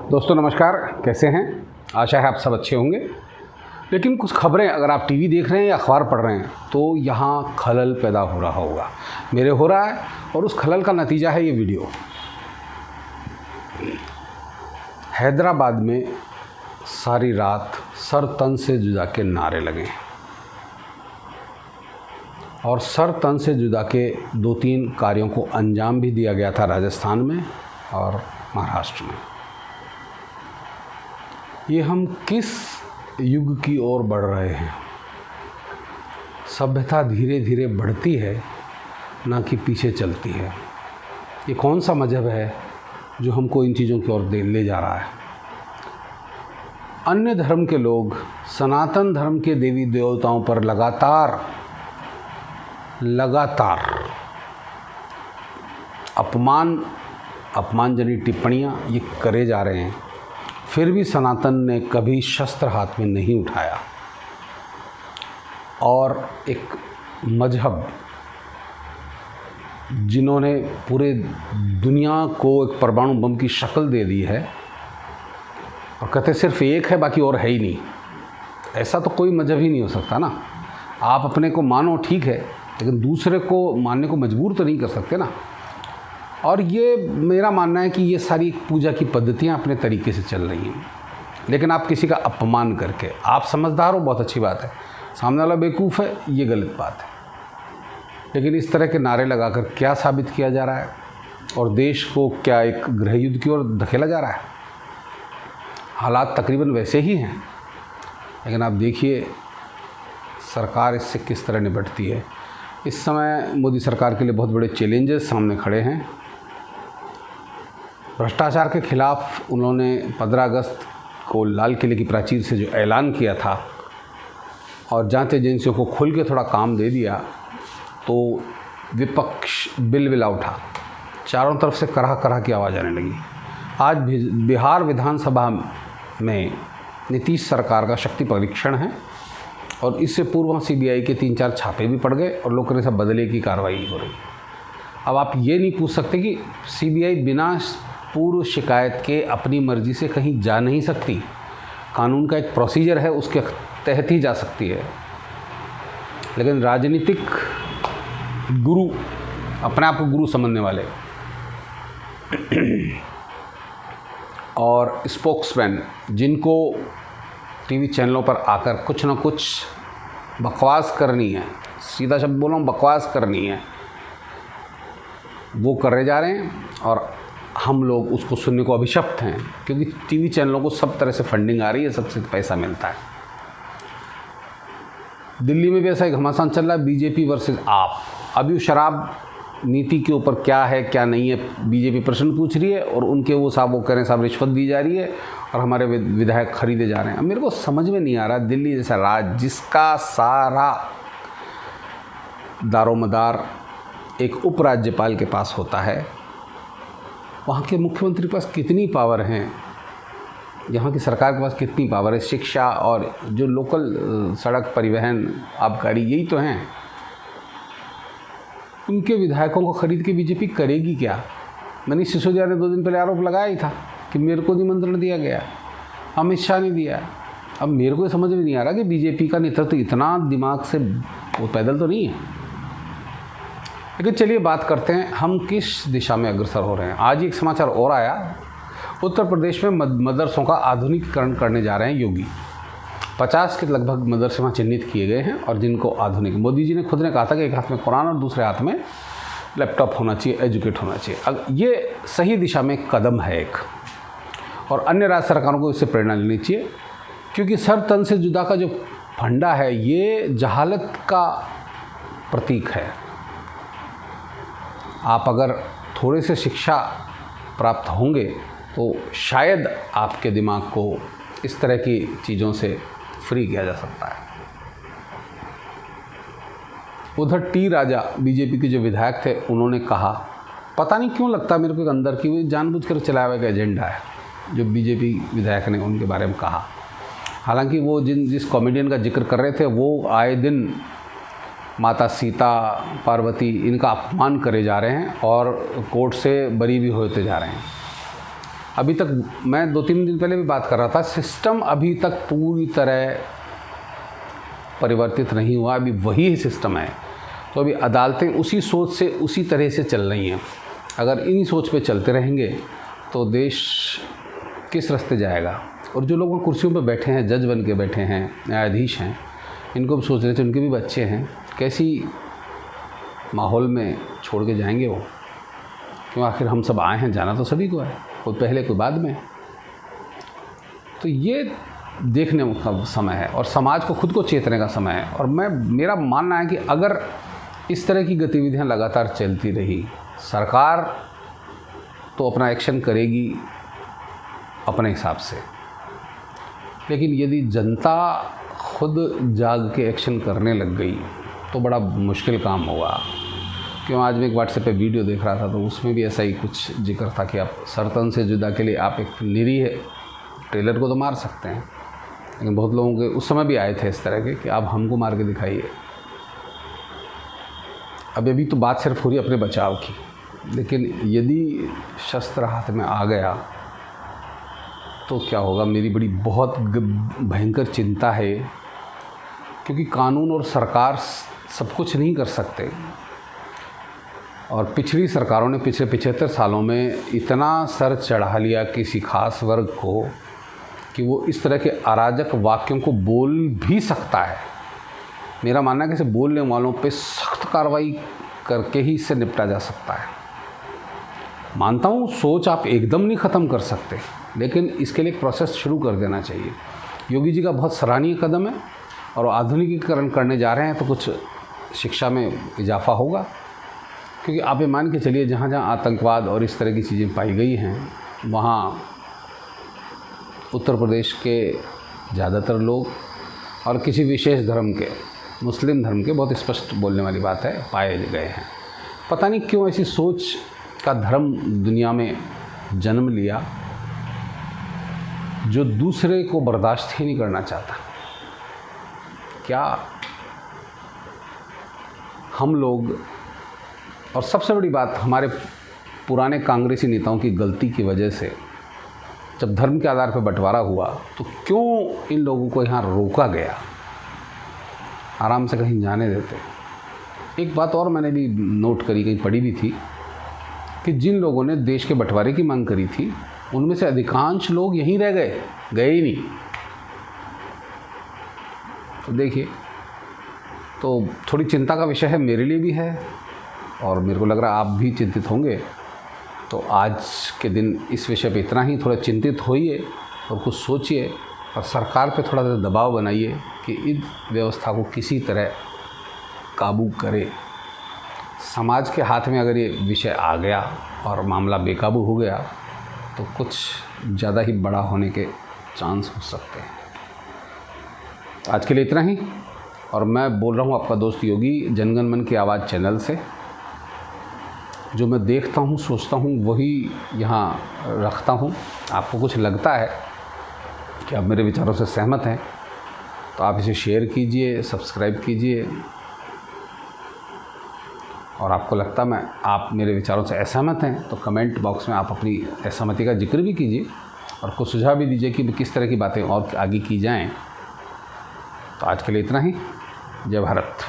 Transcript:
दोस्तों नमस्कार, कैसे हैं? आशा है आप सब अच्छे होंगे। लेकिन कुछ खबरें अगर आप टीवी देख रहे हैं या अखबार पढ़ रहे हैं तो यहाँ खलल पैदा हो रहा होगा। मेरे हो रहा है और उस खलल का नतीजा है ये वीडियो। हैदराबाद में सारी रात सर तन से जुदा के नारे लगे और सर तन से जुदा के 2-3 कार्यों को अंजाम भी दिया गया था राजस्थान में और महाराष्ट्र में। ये हम किस युग की ओर बढ़ रहे हैं? सभ्यता धीरे धीरे बढ़ती है, ना कि पीछे चलती है। ये कौन सा मजहब है जो हमको इन चीज़ों की ओर ले जा रहा है? अन्य धर्म के लोग सनातन धर्म के देवी देवताओं पर लगातार अपमानजनक टिप्पणियाँ ये करे जा रहे हैं, फिर भी सनातन ने कभी शस्त्र हाथ में नहीं उठाया और एक मजहब जिन्होंने पूरे दुनिया को एक परमाणु बम की शक्ल दे दी है और कहते सिर्फ एक है, बाकी और है ही नहीं। ऐसा तो कोई मजहब ही नहीं हो सकता ना। आप अपने को मानो ठीक है, लेकिन दूसरे को मानने को मजबूर तो नहीं कर सकते ना। और ये मेरा मानना है कि ये सारी पूजा की पद्धतियाँ अपने तरीके से चल रही हैं, लेकिन आप किसी का अपमान करके, आप समझदार हो बहुत अच्छी बात है, सामने वाला बेवकूफ़ है ये गलत बात है। लेकिन इस तरह के नारे लगाकर क्या साबित किया जा रहा है और देश को क्या एक गृह युद्ध की ओर धकेला जा रहा है? हालात तकरीबन वैसे ही हैं, लेकिन आप देखिए सरकार इससे किस तरह निपटती है। इस समय मोदी सरकार के लिए बहुत बड़े चैलेंजेस सामने खड़े हैं। भ्रष्टाचार के खिलाफ उन्होंने 15 अगस्त को लाल किले की प्राचीर से जो ऐलान किया था और जांच एजेंसियों को खुल के थोड़ा काम दे दिया, तो विपक्ष बिलबिला उठा, चारों तरफ से कराह की आवाज़ आने लगी। आज बिहार विधानसभा में नीतीश सरकार का शक्ति परीक्षण है और इससे पूर्व सीबीआई के 3-4 छापे भी पड़ गए और लोग कहने से बदले की कार्रवाई हो रही है। अब आप ये नहीं पूछ सकते कि सीबीआई बिना पूर्व शिकायत के अपनी मर्जी से कहीं जा नहीं सकती। कानून का एक प्रोसीजर है, उसके तहत ही जा सकती है। लेकिन राजनीतिक गुरु, अपने आप को गुरु समझने वाले और स्पोक्समैन, जिनको टीवी चैनलों पर आकर कुछ ना कुछ बकवास करनी है, सीधा शब्द बोल रहा हूँ, बकवास करनी है, वो करे जा रहे हैं और हम लोग उसको सुनने को अभिशप्त हैं, क्योंकि टीवी चैनलों को सब तरह से फंडिंग आ रही है, सबसे पैसा मिलता है। दिल्ली में भी ऐसा एक घमासान चल रहा है, बीजेपी वर्सेस आप। अभी शराब नीति के ऊपर क्या है क्या नहीं है, बीजेपी प्रश्न पूछ रही है और उनके वो कह रहे हैं साहब रिश्वत दी जा रही है और हमारे विधायक खरीदे जा रहे हैं। अब मेरे को समझ में नहीं आ रहा, दिल्ली जैसा राज्य जिसका सारा दारोमदार एक उपराज्यपाल के पास होता है, वहाँ के मुख्यमंत्री के पास कितनी पावर हैं, यहाँ की सरकार के पास कितनी पावर है, शिक्षा और जो लोकल सड़क परिवहन आबकारी यही तो हैं। उनके विधायकों को खरीद के बीजेपी करेगी क्या? मनीष सिसोदिया ने 2 दिन पहले आरोप लगाया ही था कि मेरे को निमंत्रण दिया गया, अमित शाह ने दिया। अब मेरे को समझ में नहीं आ रहा कि बीजेपी का नेतृत्व इतना दिमाग से वो पैदल तो नहीं है। लेकिन चलिए बात करते हैं हम किस दिशा में अग्रसर हो रहे हैं। आज एक समाचार और आया, उत्तर प्रदेश में मदरसों का आधुनिकीकरण करने जा रहे हैं योगी। 50 के लगभग मदरसे वहाँ चिन्हित किए गए हैं और जिनको आधुनिक, मोदी जी ने खुद ने कहा था कि एक हाथ में कुरान और दूसरे हाथ में लैपटॉप होना चाहिए, एजुकेट होना चाहिए। अब ये सही दिशा में कदम है एक, और अन्य राज्य सरकारों को इससे प्रेरणा लेनी चाहिए, क्योंकि सर तन से जुदा का जो फंडा है ये जहालत का प्रतीक है। आप अगर थोड़े से शिक्षा प्राप्त होंगे तो शायद आपके दिमाग को इस तरह की चीज़ों से फ्री किया जा सकता है। उधर टी राजा बीजेपी के जो विधायक थे, उन्होंने कहा, पता नहीं क्यों लगता मेरे को अंदर की वो जानबूझकर चलाया हुआ एक एजेंडा है जो बीजेपी विधायक ने उनके बारे में कहा। हालांकि वो जिस कॉमेडियन का जिक्र कर रहे थे वो आए दिन माता सीता, पार्वती, इनका अपमान करे जा रहे हैं और कोर्ट से बरी भी होते जा रहे हैं। अभी तक मैं 2-3 दिन पहले भी बात कर रहा था, सिस्टम अभी तक पूरी तरह परिवर्तित नहीं हुआ, अभी वही सिस्टम है। तो अभी अदालतें उसी सोच से उसी तरह से चल रही हैं। अगर इन्हीं सोच पे चलते रहेंगे तो देश किस रास्ते जाएगा। और जो लोग कुर्सियों पे बैठे हैं, जज बन के बैठे हैं, न्यायाधीश हैं, इनको भी सोच रहे थे, उनके भी बच्चे हैं, कैसी माहौल में छोड़ के जाएंगे वो। क्यों, आखिर हम सब आए हैं, जाना तो सभी को है, कोई पहले कोई बाद में। तो ये देखने का समय है और समाज को खुद को चेतने का समय है। और मेरा मानना है कि अगर इस तरह की गतिविधियां लगातार चलती रही, सरकार तो अपना एक्शन करेगी अपने हिसाब से, लेकिन यदि जनता खुद जाग के एक्शन करने लग गई तो बड़ा मुश्किल काम होगा। क्यों, आज मैं एक व्हाट्सएप पे वीडियो देख रहा था तो उसमें भी ऐसा ही कुछ जिक्र था कि आप सरतन से जुदा के लिए आप एक निरीह ट्रेलर को तो मार सकते हैं, लेकिन बहुत लोगों के उस समय भी आए थे इस तरह के कि आप हमको मार के दिखाइए। अब अभी तो बात सिर्फ हो रही है अपने बचाव की, लेकिन यदि शस्त्र हाथ में आ गया तो क्या होगा, मेरी बड़ी बहुत भयंकर चिंता है। क्योंकि कानून और सरकार सब कुछ नहीं कर सकते, और पिछली सरकारों ने पिछले 75 सालों में इतना सर चढ़ा लिया किसी खास वर्ग को कि वो इस तरह के अराजक वाक्यों को बोल भी सकता है। मेरा मानना है कि इसे बोलने वालों पे सख्त कार्रवाई करके ही इससे निपटा जा सकता है। मानता हूँ सोच आप एकदम नहीं ख़त्म कर सकते, लेकिन इसके लिए एक प्रोसेस शुरू कर देना चाहिए। योगी जी का बहुत सराहनीय कदम है, और आधुनिकीकरण करने जा रहे हैं तो कुछ शिक्षा में इजाफा होगा। क्योंकि आप ये मान के चलिए, जहाँ जहाँ आतंकवाद और इस तरह की चीज़ें पाई गई हैं, वहाँ उत्तर प्रदेश के ज़्यादातर लोग और किसी विशेष धर्म के, मुस्लिम धर्म के, बहुत स्पष्ट बोलने वाली बात है, पाए गए हैं। पता नहीं क्यों ऐसी सोच का धर्म दुनिया में जन्म लिया जो दूसरे को बर्दाश्त ही नहीं करना चाहता। क्या हम लोग, और सबसे बड़ी बात, हमारे पुराने कांग्रेसी नेताओं की गलती की वजह से जब धर्म के आधार पर बंटवारा हुआ तो क्यों इन लोगों को यहाँ रोका गया, आराम से कहीं जाने देते। एक बात और मैंने भी नोट करी, कहीं पढ़ी भी थी, कि जिन लोगों ने देश के बंटवारे की मांग करी थी उनमें से अधिकांश लोग यहीं रह गए ही नहीं। तो देखिए, तो थोड़ी चिंता का विषय है, मेरे लिए भी है, और मेरे को लग रहा है आप भी चिंतित होंगे। तो आज के दिन इस विषय पे इतना ही। थोड़ा चिंतित होइए और कुछ सोचिए, और सरकार पे थोड़ा सा दबाव बनाइए कि इस व्यवस्था को किसी तरह काबू करे। समाज के हाथ में अगर ये विषय आ गया और मामला बेकाबू हो गया तो कुछ ज़्यादा ही बड़ा होने के चांस हो सकते हैं। आज के लिए इतना ही, और मैं बोल रहा हूँ आपका दोस्त योगी, जनगण मन की आवाज़ चैनल से। जो मैं देखता हूँ, सोचता हूँ, वही यहाँ रखता हूँ। आपको कुछ लगता है कि आप मेरे विचारों से सहमत हैं तो आप इसे शेयर कीजिए, सब्सक्राइब कीजिए, और आपको लगता है आप मेरे विचारों से असहमत हैं तो कमेंट बॉक्स में आप अपनी असहमति का जिक्र भी कीजिए, और कुछ सुझाव भी दीजिए कि किस तरह की बातें और आगे की जाएं। तो आज के लिए इतना ही। जय भारत।